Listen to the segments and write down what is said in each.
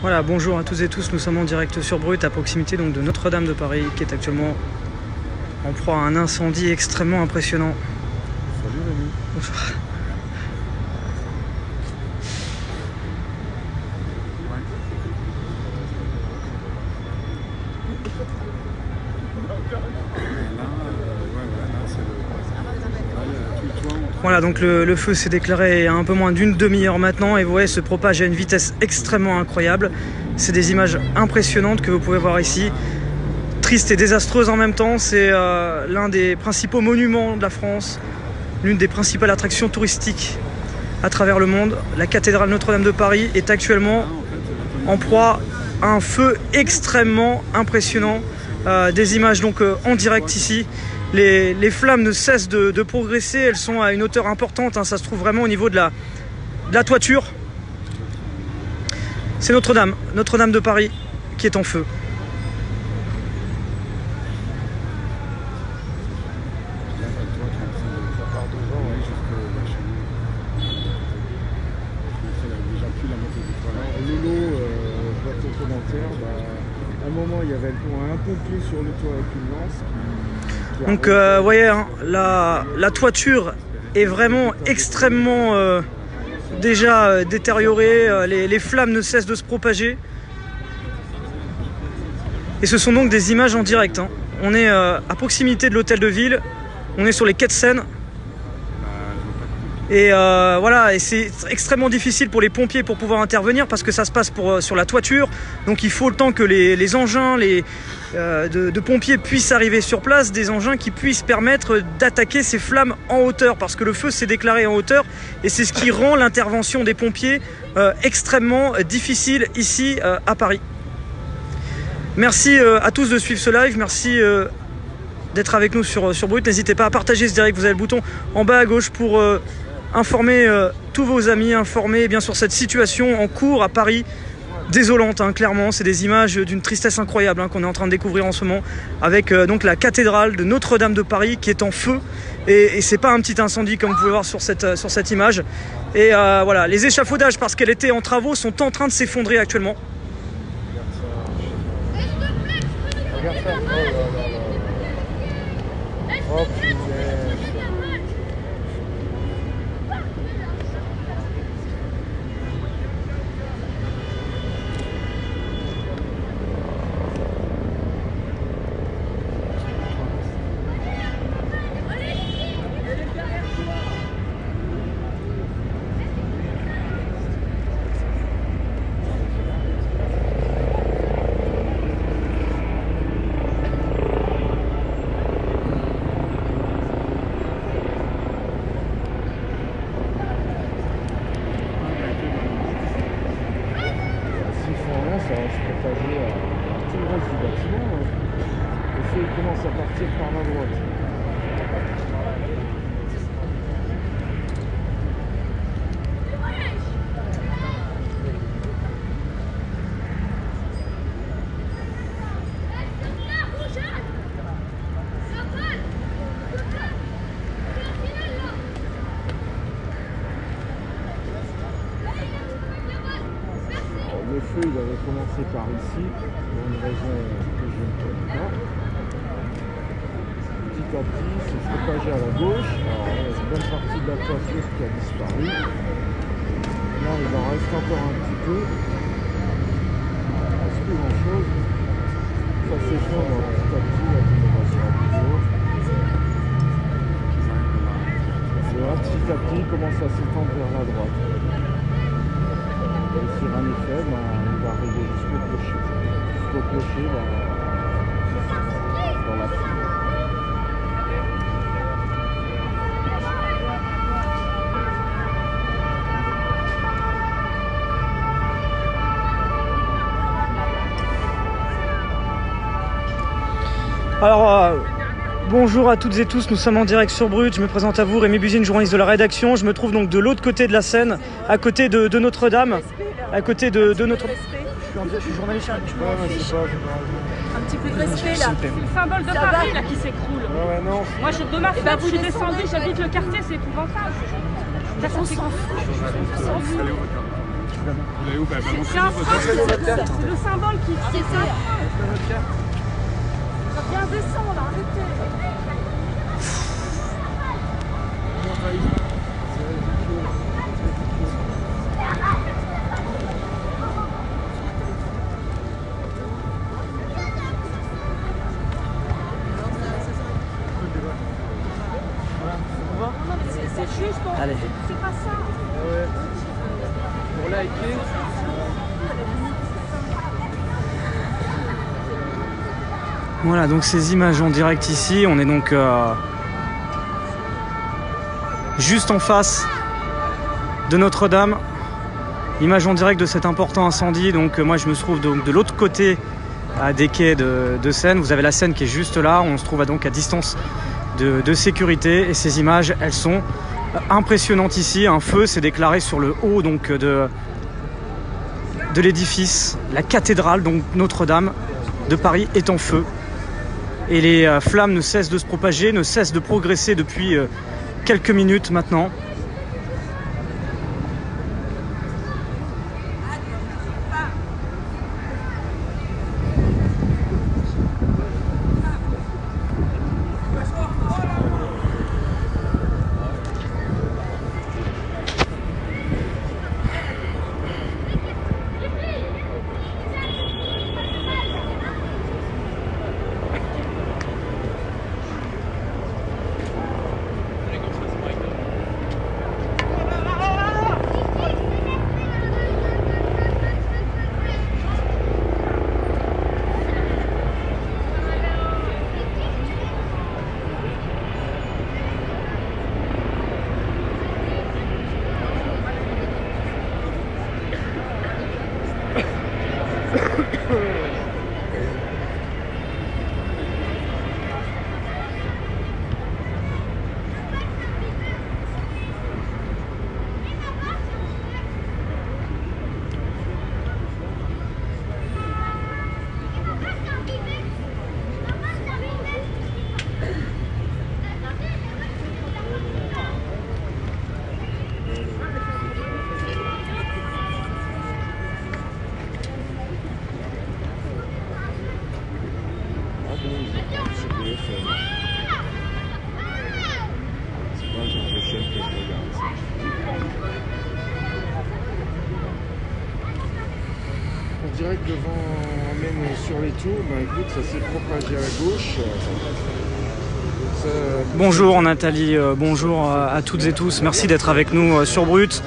Voilà, bonjour à tous et tous, nous sommes en direct sur Brut à proximité donc de Notre-Dame de Paris qui est actuellement en proie à un incendie extrêmement impressionnant. Salut Rémi. Bonjour. Voilà, donc le feu s'est déclaré il y a un peu moins d'une demi-heure maintenant et vous voyez, se propage à une vitesse extrêmement incroyable. C'est des images impressionnantes que vous pouvez voir ici. Triste et désastreuse en même temps, c'est l'un des principaux monuments de la France, l'une des principales attractions touristiques à travers le monde. La cathédrale Notre-Dame de Paris est actuellement en proie à un feu extrêmement impressionnant. Des images donc en direct ici. Les flammes ne cessent de progresser, elles sont à une hauteur importante, hein, ça se trouve vraiment au niveau de la toiture. C'est Notre-Dame de Paris qui est en feu. Lolo, je vois ton commentaire. À un moment, il y avait un pompier sur le toit avec une lance. Donc vous voyez, hein, la toiture est vraiment extrêmement déjà détériorée, les flammes ne cessent de se propager. Et ce sont donc des images en direct, hein. On est à proximité de l'hôtel de ville, on est sur les quais de Seine. Et voilà, et c'est extrêmement difficile pour les pompiers pour pouvoir intervenir parce que ça se passe sur la toiture. Donc il faut le temps que les engins de pompiers puissent arriver sur place, des engins qui puissent permettre d'attaquer ces flammes en hauteur parce que le feu s'est déclaré en hauteur et c'est ce qui rend l'intervention des pompiers extrêmement difficile ici à Paris. Merci à tous de suivre ce live, merci d'être avec nous sur Brut. N'hésitez pas à partager ce direct, vous avez le bouton en bas à gauche pour informer tous vos amis, informer bien sûr cette situation en cours à Paris, désolante, hein, clairement. C'est des images d'une tristesse incroyable, hein, qu'on est en train de découvrir en ce moment avec donc la cathédrale de Notre-Dame de Paris qui est en feu et c'est pas un petit incendie comme vous pouvez voir sur cette image. Et voilà, les échafaudages parce qu'elle était en travaux sont en train de s'effondrer actuellement. Regarde ça. Oh putain. Ça va se propager à tout le reste du bâtiment. Le feu il commence à partir par la droite. Le feu il avait commencé par ici, pour une raison que je ne connais pas. Petit à petit, c'est propagé à la gauche. Alors, il y a une bonne partie de la toiture qui a disparu. Là, il en reste encore un petit peu. Il ne reste plus grand chose. Ça s'effondre petit à petit, la génération à vidéo. Et là, petit à petit, il commence à s'étendre vers la droite. Et sur un effet, il va arriver jusqu'au clocher. Jusqu'au clocher dans la file. Alors bonjour à toutes et tous, nous sommes en direct sur Brut, je me présente à vous, Rémi Buzine, journaliste de la rédaction. Je me trouve donc de l'autre côté de la Seine, à côté de Notre-Dame, à côté de notre... Je suis journaliste, un petit peu de respect là. C'est le symbole de Paris là qui s'écroule. Ouais, non. Moi de ma fenêtre, je suis descendue, j'habite le quartier, c'est épouvantable. On s'en fout. C'est le symbole qui c'est ça. Viens, descends là, arrêtez. C'est juste, allez. C'est pas ça. Ouais. Pour liker. Voilà, donc ces images en direct ici, on est donc juste en face de Notre-Dame. Image en direct de cet important incendie. Donc moi je me trouve donc de l'autre côté des quais de Seine. Vous avez la Seine qui est juste là. On se trouve donc à distance de sécurité. Et ces images, elles sont impressionnantes ici. Un feu s'est déclaré sur le haut donc de l'édifice. La cathédrale, donc Notre-Dame de Paris, est en feu. Et les flammes ne cessent de se propager, ne cessent de progresser depuis quelques minutes maintenant. On dirait que le vent emmène sur les tours. Bah écoute, ça s'est propagé à gauche. Bonjour Nathalie, bonjour à toutes et tous. Merci d'être avec nous sur Brut.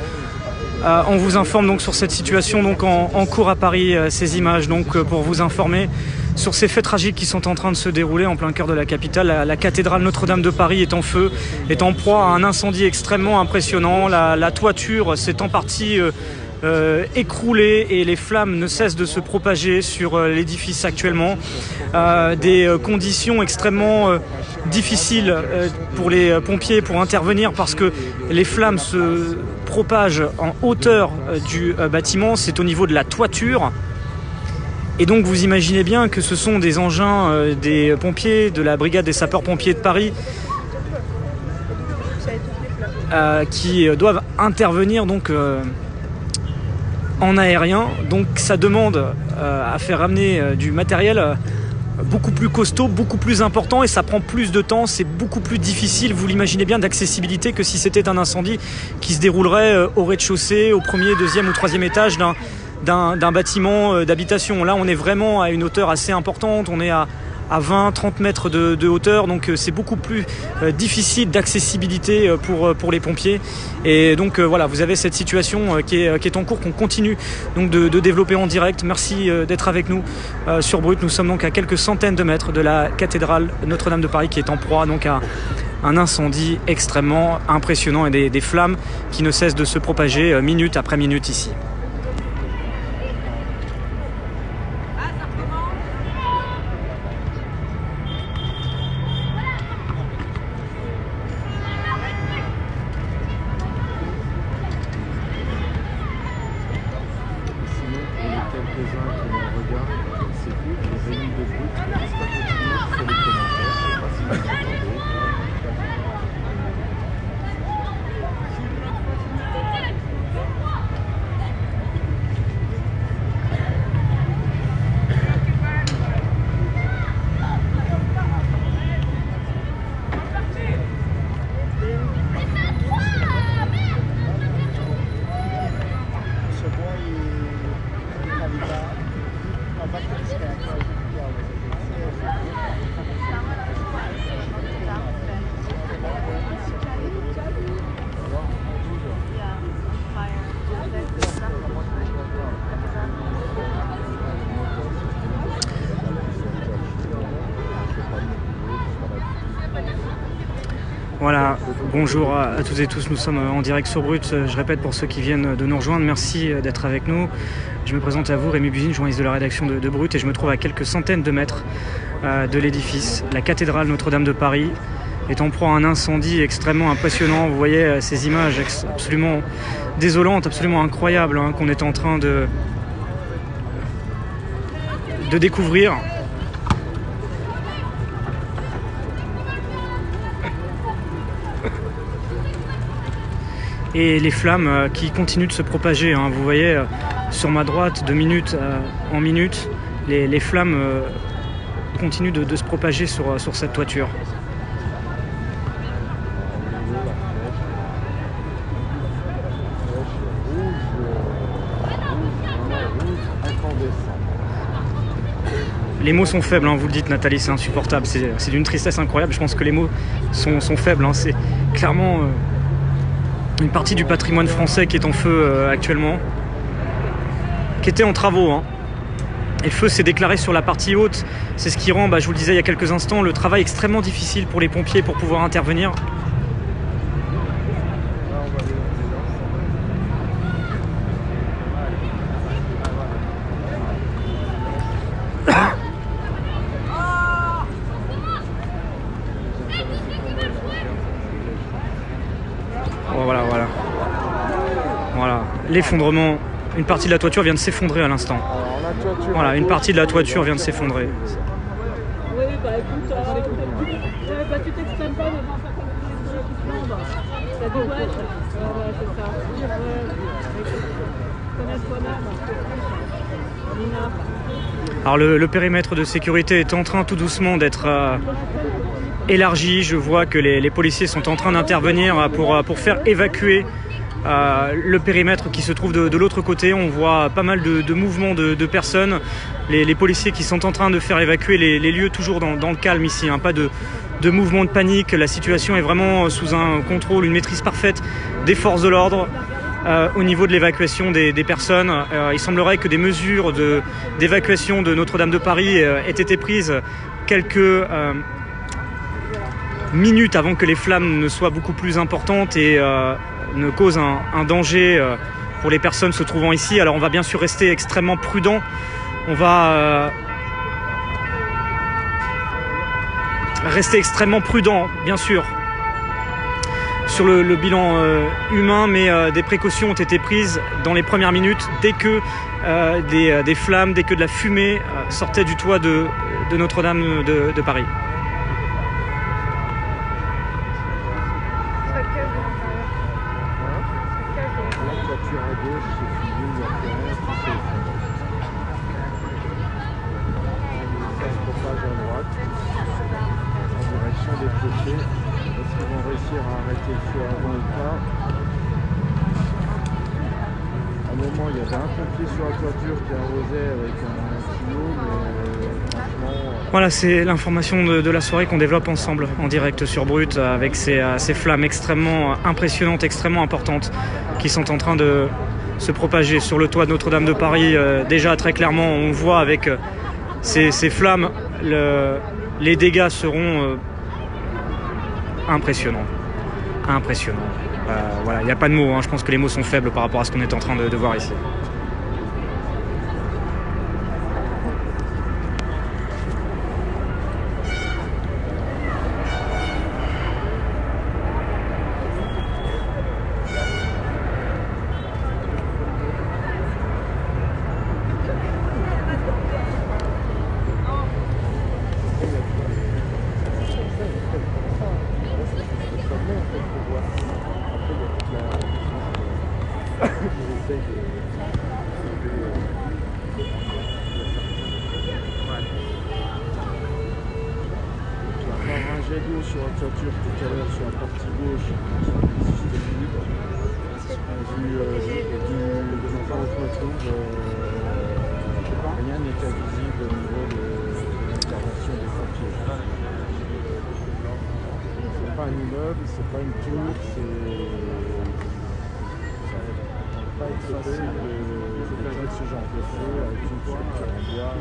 On vous informe donc sur cette situation donc en cours à Paris, ces images donc pour vous informer sur ces faits tragiques qui sont en train de se dérouler en plein cœur de la capitale. La cathédrale Notre-Dame de Paris est en feu, est en proie à un incendie extrêmement impressionnant. La toiture s'est en partie écroulée et les flammes ne cessent de se propager sur l'édifice actuellement. Des conditions extrêmement difficiles pour les pompiers pour intervenir parce que les flammes se propagent en hauteur du bâtiment, c'est au niveau de la toiture. Et donc vous imaginez bien que ce sont des engins des pompiers de la brigade des sapeurs-pompiers de Paris qui doivent intervenir donc en aérien. Donc ça demande à faire ramener du matériel beaucoup plus costaud, beaucoup plus important et ça prend plus de temps, c'est beaucoup plus difficile, vous l'imaginez bien, d'accessibilité que si c'était un incendie qui se déroulerait au rez-de-chaussée, au premier, deuxième ou troisième étage d'un bâtiment d'habitation. Là on est vraiment à une hauteur assez importante, on est à 20-30 mètres de hauteur, donc c'est beaucoup plus difficile d'accessibilité pour les pompiers. Et donc voilà, vous avez cette situation qui est en cours, qu'on continue donc de développer en direct. Merci d'être avec nous sur Brut. Nous sommes donc à quelques centaines de mètres de la cathédrale Notre-Dame de Paris qui est en proie donc à un incendie extrêmement impressionnant et des flammes qui ne cessent de se propager minute après minute ici. Voilà, bonjour à toutes et tous, nous sommes en direct sur Brut. Je répète pour ceux qui viennent de nous rejoindre, merci d'être avec nous. Je me présente à vous, Rémi Buzine, journaliste de la rédaction de Brut, et je me trouve à quelques centaines de mètres de l'édifice. La cathédrale Notre-Dame de Paris est en proie à un incendie extrêmement impressionnant. Vous voyez ces images absolument désolantes, absolument incroyables qu'on est en train de découvrir. Et les flammes qui continuent de se propager. Vous voyez sur ma droite, de minute en minute, les flammes continuent de se propager sur cette toiture. Les mots sont faibles, vous le dites Nathalie, c'est insupportable, c'est d'une tristesse incroyable. Je pense que les mots sont faibles, c'est clairement une partie du patrimoine français qui est en feu actuellement, qui était en travaux. Et le feu s'est déclaré sur la partie haute. C'est ce qui rend, je vous le disais il y a quelques instants, le travail extrêmement difficile pour les pompiers pour pouvoir intervenir. Voilà, l'effondrement. Une partie de la toiture vient de s'effondrer à l'instant. Voilà, une partie de la toiture vient de s'effondrer. Oui, écoute, tu t'exprimes pas devant ça dommage. C'est ça. Connais toi-même. Alors le périmètre de sécurité est en train tout doucement d'être élargi. Je vois que les policiers sont en train d'intervenir pour faire évacuer le périmètre qui se trouve de l'autre côté. On voit pas mal de mouvements de personnes. Les policiers qui sont en train de faire évacuer les lieux, toujours dans le calme ici. Pas de mouvement de panique. La situation est vraiment sous un contrôle, une maîtrise parfaite des forces de l'ordre. Au niveau de l'évacuation des personnes, il semblerait que des mesures d'évacuation de Notre-Dame de Paris aient été prises quelques minutes avant que les flammes ne soient beaucoup plus importantes et ne causent un danger pour les personnes se trouvant ici. Alors on va bien sûr rester extrêmement prudent. On va rester extrêmement prudent, bien sûr, sur le bilan humain, mais des précautions ont été prises dans les premières minutes dès que des flammes, dès que de la fumée sortait du toit de Notre-Dame de Paris. Il y avait un pompier sur la toiture qui arrosait avec un tuyau, mais franchement... Voilà, c'est l'information de la soirée qu'on développe ensemble en direct sur Brut avec ces flammes extrêmement impressionnantes, extrêmement importantes qui sont en train de se propager sur le toit de Notre-Dame de Paris. Déjà très clairement, on voit avec ces flammes, les dégâts seront impressionnants. Voilà, il n'y a pas de mots, je pense que les mots sont faibles par rapport à ce qu'on est en train de voir ici. Sur la toiture tout à l'heure, sur la partie gauche, de la toiture, rien n'était visible au niveau de l'intervention des pompiers. C'est pas un immeuble, c'est pas une tour, ça va pas être facile de ce genre de feu avec une structure en bois.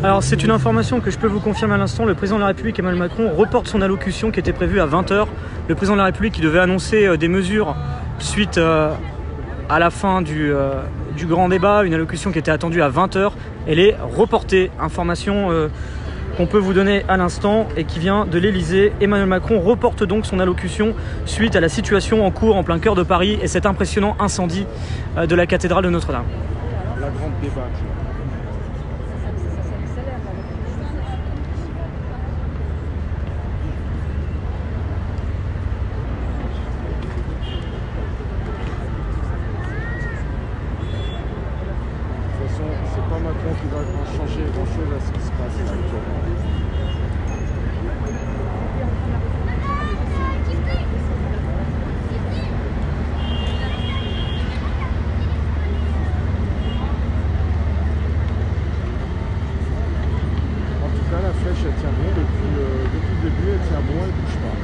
Alors c'est une information que je peux vous confirmer à l'instant, le président de la République Emmanuel Macron reporte son allocution qui était prévue à 20 h. Le président de la République qui devait annoncer des mesures suite à la fin du grand débat, une allocution qui était attendue à 20 h, elle est reportée. Information qu'on peut vous donner à l'instant et qui vient de l'Elysée. Emmanuel Macron reporte donc son allocution suite à la situation en cours en plein cœur de Paris et cet impressionnant incendie de la cathédrale de Notre-Dame. La grande débâcle. C'est pas Macron qui va changer grand chose à ce qui se passe actuellement. En tout cas, la flèche elle tient bon depuis le début, elle tient bon, elle bouge pas.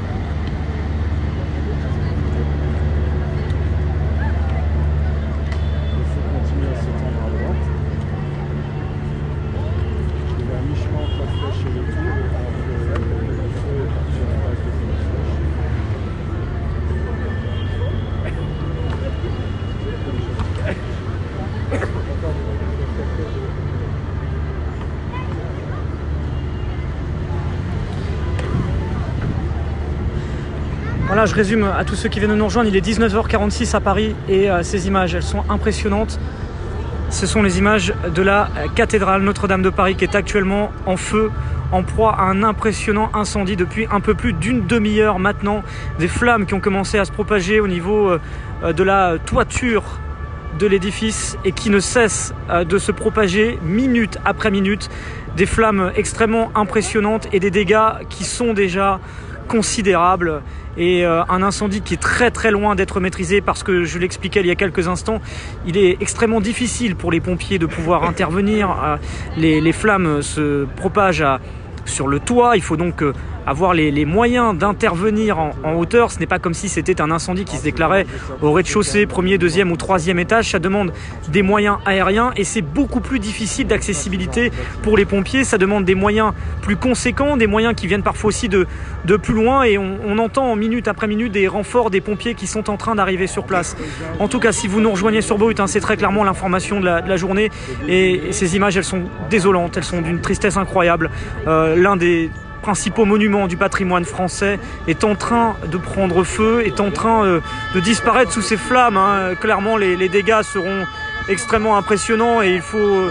Il faut continuer à s'étendre à droite. Mi-chemin entre la flèche et le tour, alors que le feu est parti à la base de la flèche. Voilà, je résume à tous ceux qui viennent de nous rejoindre, il est 19 h 46 à Paris et ces images, elles sont impressionnantes. Ce sont les images de la cathédrale Notre-Dame de Paris qui est actuellement en feu, en proie à un impressionnant incendie depuis un peu plus d'une demi-heure maintenant. Des flammes qui ont commencé à se propager au niveau de la toiture de l'édifice et qui ne cessent de se propager minute après minute. Des flammes extrêmement impressionnantes et des dégâts qui sont déjà considérables. Et un incendie qui est très très loin d'être maîtrisé parce que, je l'expliquais il y a quelques instants, il est extrêmement difficile pour les pompiers de pouvoir intervenir. Les flammes se propagent sur le toit, il faut donc avoir les moyens d'intervenir en hauteur. Ce n'est pas comme si c'était un incendie qui se déclarait au rez-de-chaussée, premier, deuxième ou troisième étage. Ça demande des moyens aériens et c'est beaucoup plus difficile d'accessibilité pour les pompiers. Ça demande des moyens plus conséquents, des moyens qui viennent parfois aussi de plus loin et on entend minute après minute des renforts des pompiers qui sont en train d'arriver sur place. En tout cas, si vous nous rejoignez sur Brut, c'est très clairement l'information de la journée et ces images, elles sont désolantes, elles sont d'une tristesse incroyable. L'un des principaux monuments du patrimoine français est en train de prendre feu, est en train de disparaître sous ces flammes. Clairement, les dégâts seront extrêmement impressionnants et il faut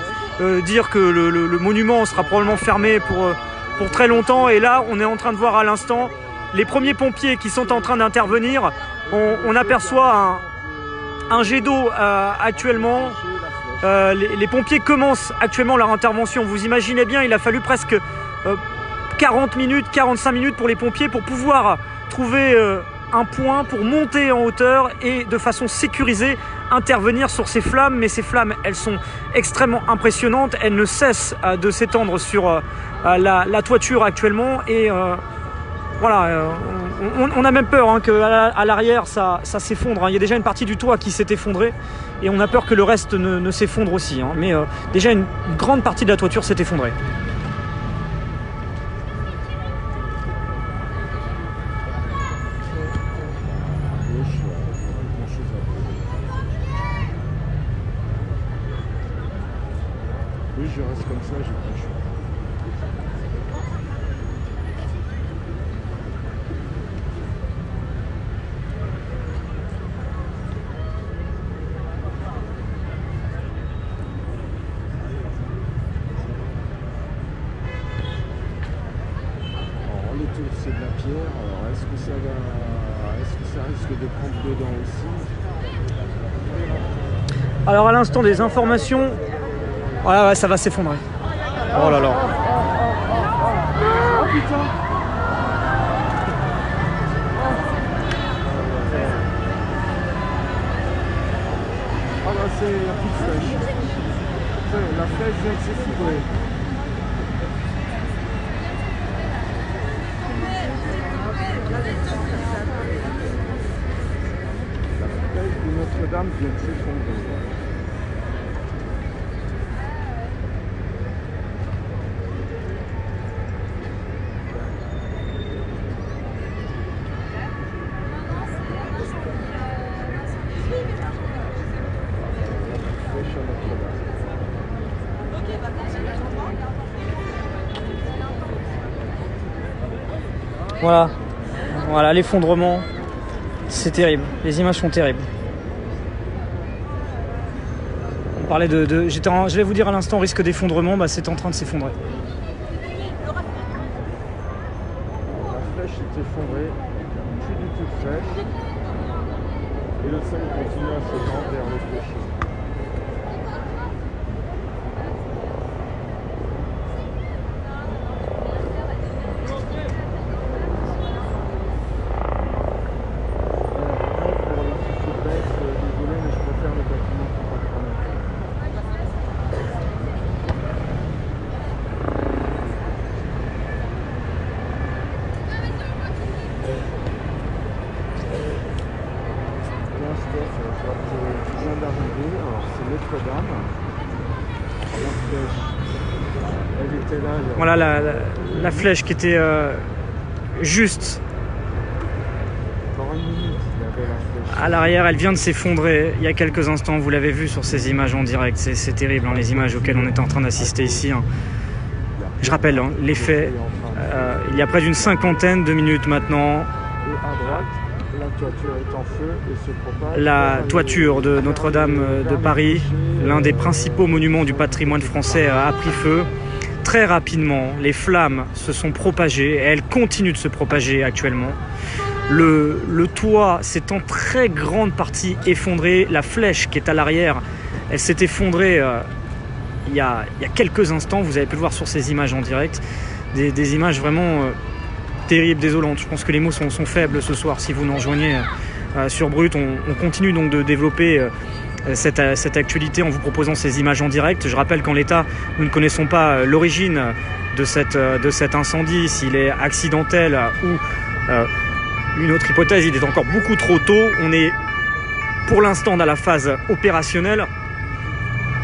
dire que le monument sera probablement fermé pour très longtemps. Et là, on est en train de voir à l'instant les premiers pompiers qui sont en train d'intervenir. On aperçoit un jet d'eau actuellement. Les pompiers commencent actuellement leur intervention. Vous imaginez bien, il a fallu presque 40 minutes, 45 minutes pour les pompiers pour pouvoir trouver un point pour monter en hauteur et de façon sécurisée intervenir sur ces flammes. Mais ces flammes, elles sont extrêmement impressionnantes, elles ne cessent de s'étendre sur la toiture actuellement et voilà, on a même peur qu'à l'arrière ça s'effondre. Il y a déjà une partie du toit qui s'est effondrée et on a peur que le reste ne s'effondre aussi. Mais déjà une grande partie de la toiture s'est effondrée. Oui, je reste comme ça, j'ai pas le choix. Alors, les tours, c'est de la pierre. Alors, est-ce que ça risque de prendre dedans aussi? Alors à l'instant, des informations Ouais, ça va s'effondrer. Oh là là. Oh putain. Ah là, c'est la petite flèche. La flèche vient de s'effondrer. La flèche de Notre-Dame vient de s'effondrer. Voilà l'effondrement, c'est terrible, les images sont terribles. On parlait je vais vous dire à l'instant risque d'effondrement, bah c'est en train de s'effondrer. La flèche s'est effondrée, plus du tout de flèche, et le sol continue à se rendre vers le clocher. Je viens d'arriver, alors c'est Notre-Dame. La flèche, elle était là. Voilà la flèche qui était juste Encore une minute, il y avait la flèche. à l'arrière, elle vient de s'effondrer il y a quelques instants, vous l'avez vu sur ces images en direct, c'est terrible, hein, les images auxquelles on est en train d'assister ici. Hein. Je rappelle, hein, les faits, il y a près d'une cinquantaine de minutes maintenant. Et à droite, la toiture est en feu et se propage. La toiture de Notre-Dame de Paris, l'un des principaux monuments du patrimoine français, a pris feu. Très rapidement, les flammes se sont propagées et elles continuent de se propager actuellement. Le toit s'est en très grande partie effondré. La flèche qui est à l'arrière, elle s'est effondrée il y a quelques instants. Vous avez pu le voir sur ces images en direct. Des images vraiment terribles, désolantes. Je pense que les mots sont faibles ce soir si vous nous rejoignez sur Brut. On continue donc de développer cette actualité en vous proposant ces images en direct. Je rappelle qu'en l'état, nous ne connaissons pas l'origine de cet incendie, s'il est accidentel ou une autre hypothèse. Il est encore beaucoup trop tôt. On est pour l'instant dans la phase opérationnelle.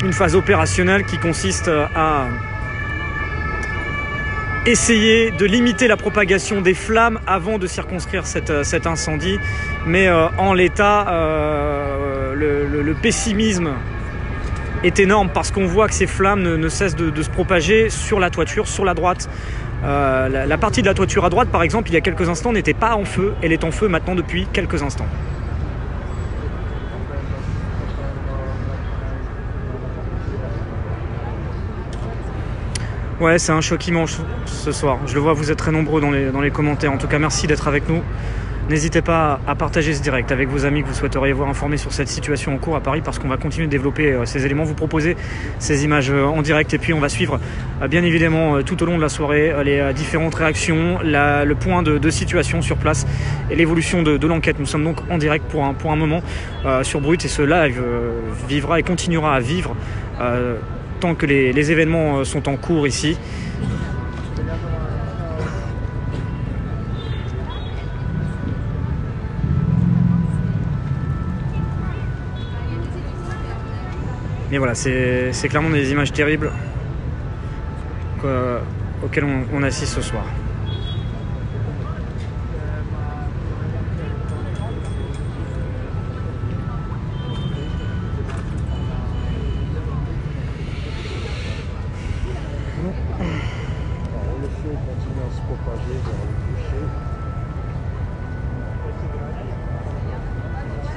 Une phase opérationnelle qui consiste à essayer de limiter la propagation des flammes avant de circonscrire cet incendie. Mais en l'état, le pessimisme est énorme parce qu'on voit que ces flammes ne cessent de se propager sur la toiture, sur la droite. La partie de la toiture à droite, par exemple, il y a quelques instants, n'était pas en feu. Elle est en feu maintenant depuis quelques instants. Ouais, c'est un choc immense ce soir. Je le vois, vous êtes très nombreux dans les commentaires. En tout cas, merci d'être avec nous. N'hésitez pas à partager ce direct avec vos amis que vous souhaiteriez voir informés sur cette situation en cours à Paris, parce qu'on va continuer de développer ces éléments, vous proposer ces images en direct, et puis on va suivre bien évidemment tout au long de la soirée les différentes réactions, le point de situation sur place et l'évolution de l'enquête. Nous sommes donc en direct pour un moment sur Brut, et ce live vivra et continuera à vivre tant que les événements sont en cours ici. Mais voilà, c'est clairement des images terribles auxquelles on assiste ce soir. Alors, le feu continue à se propager vers le clocher.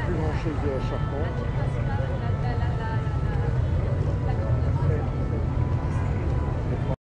Plus grand chose de la charpente.